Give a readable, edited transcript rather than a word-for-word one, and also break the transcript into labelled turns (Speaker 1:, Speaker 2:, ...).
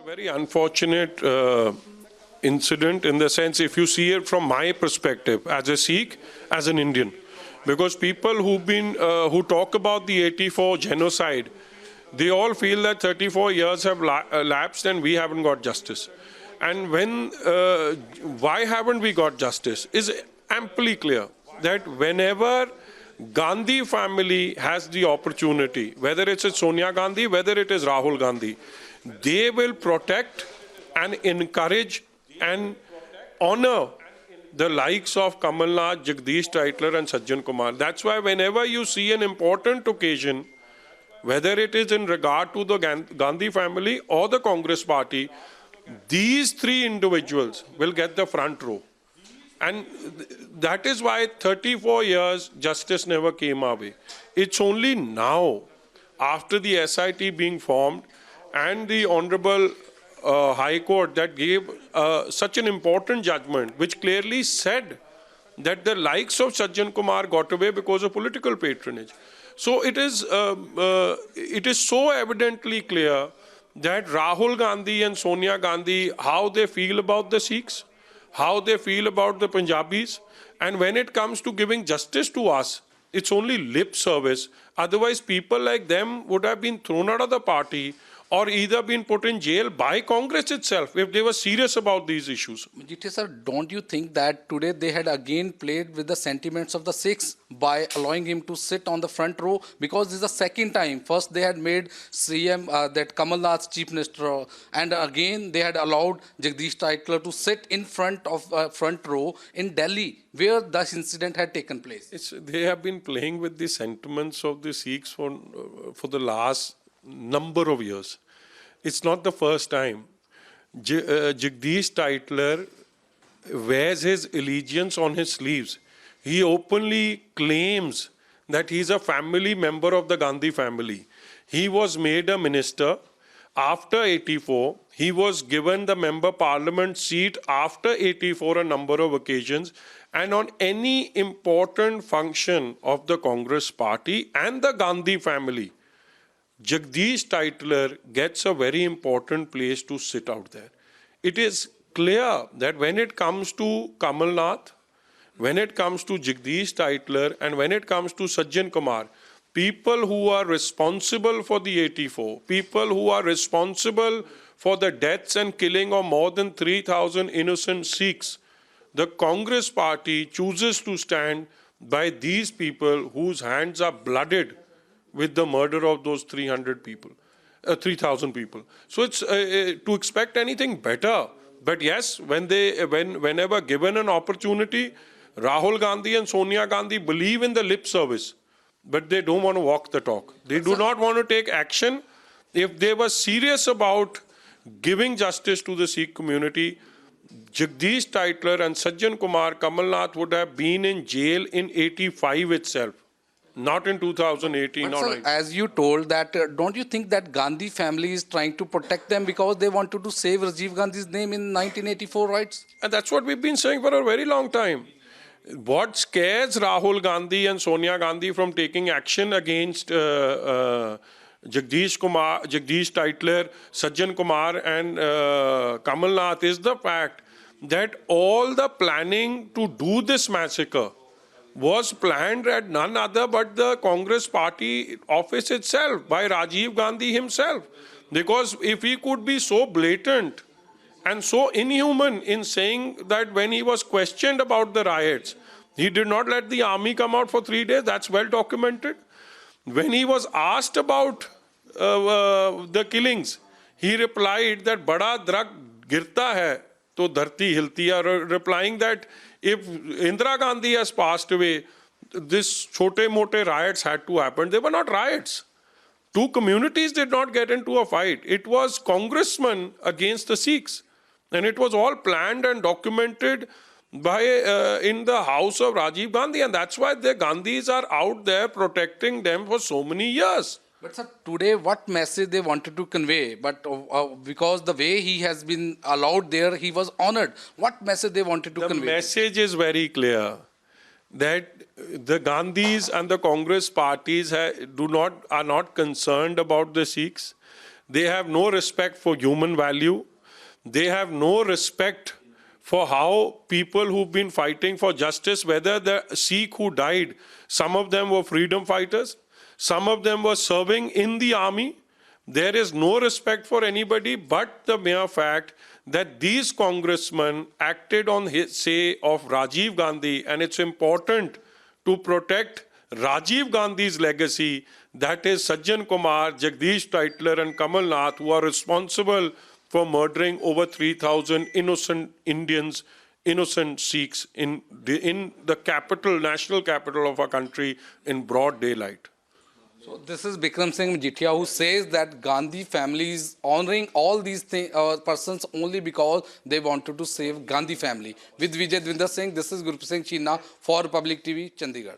Speaker 1: Very unfortunate incident in the sense, if you see it from my perspective as a Sikh, as an Indian, because people who talk about the 84 genocide, they all feel that 34 years have lapsed and we haven't got justice. And why haven't we got justice is amply clear that whenever Gandhi family has the opportunity, whether it's Sonia Gandhi, whether it is Rahul Gandhi, they will protect and encourage and honor the likes of Kamal Nath, Jagdish Tytler and Sajjan Kumar. That's why whenever you see an important occasion, whether it is in regard to the Gandhi family or the Congress party, these three individuals will get the front row. And that is why 34 years justice never came our way. It's only now, after the SIT being formed and the Honorable High Court that gave such an important judgment, which clearly said that the likes of Sajjan Kumar got away because of political patronage. So it is so evidently clear that Rahul Gandhi and Sonia Gandhi, how they feel about the Sikhs, how they feel about the Punjabis, and when it comes to giving justice to us, it's only lip service. Otherwise, people like them would have been thrown out of the party or either been put in jail by Congress itself if they were serious about these issues.
Speaker 2: GT sir, don't you think that today they had again played with the sentiments of the Sikhs by allowing him to sit on the front row? Because this is the second time. First they had made CM, that Kamal Nath chief minister, and again they had allowed Jagdish Tytler to sit in front of front row in Delhi, where this incident had taken place.
Speaker 1: They have been playing with the sentiments of the Sikhs for the last number of years. It's not the first time. Jagdish Tytler wears his allegiance on his sleeves. He openly claims that he's a family member of the Gandhi family. He was made a minister after 84. He was given the member parliament seat after 84 a number of occasions. And on any important function of the Congress party and the Gandhi family, Jagdish Tytler gets a very important place to sit out there. It is clear that when it comes to Kamal Nath, when it comes to Jagdish Tytler, and when it comes to Sajjan Kumar, people who are responsible for the 84, people who are responsible for the deaths and killing of more than 3,000 innocent Sikhs, the Congress party chooses to stand by these people whose hands are blooded with the murder of those 300 people, 3,000 people. So it's to expect anything better. But yes, whenever given an opportunity, Rahul Gandhi and Sonia Gandhi believe in the lip service, but they don't want to walk the talk. They do not want to take action. If they were serious about giving justice to the Sikh community, Jagdish Tytler and Sajjan Kumar, Kamal Nath would have been in jail in 85 itself. Not in 2018
Speaker 2: but
Speaker 1: or
Speaker 2: sir,
Speaker 1: 19.
Speaker 2: as you told that, don't you think that Gandhi family is trying to protect them because they wanted to save Rajiv Gandhi's name in 1984, right?
Speaker 1: And that's what we've been saying for a very long time. What scares Rahul Gandhi and Sonia Gandhi from taking action against Jagdish Tytler, Sajjan Kumar and Kamal Nath is the fact that all the planning to do this massacre was planned at none other but the Congress party office itself, by Rajiv Gandhi himself. Because if he could be so blatant and so inhuman in saying that when he was questioned about the riots, he did not let the army come out for 3 days, that's well documented. When he was asked about the killings, he replied that bada drug girta hai to dharti hilti hai, replying that if Indira Gandhi has passed away, this chote-mote riots had to happen. They were not riots. Two communities did not get into a fight. It was congressmen against the Sikhs. And it was all planned and documented by in the house of Rajiv Gandhi. And that's why the Gandhis are out there protecting them for so many years.
Speaker 2: But sir, today what message they wanted to convey? But because the way he has been allowed there, he was honored. What message they wanted to convey?
Speaker 1: The message is very clear that the Gandhis and the Congress parties are not concerned about the Sikhs. They have no respect for human value. They have no respect for how people who've been fighting for justice, whether the Sikh who died, some of them were freedom fighters, some of them were serving in the army. There is no respect for anybody but the mere fact that these congressmen acted on his say of Rajiv Gandhi, and it's important to protect Rajiv Gandhi's legacy. That is Sajjan Kumar, Jagdish Titler and Kamal Nath, who are responsible for murdering over 3,000 innocent Indians, innocent Sikhs in the capital, national capital of our country in broad daylight.
Speaker 2: So this is Bikram Singh Majithia, who says that Gandhi family is honoring all these persons only because they wanted to save Gandhi family. With Vijay Devinder Singh, this is Gurpreet Singh China for Republic TV, Chandigarh.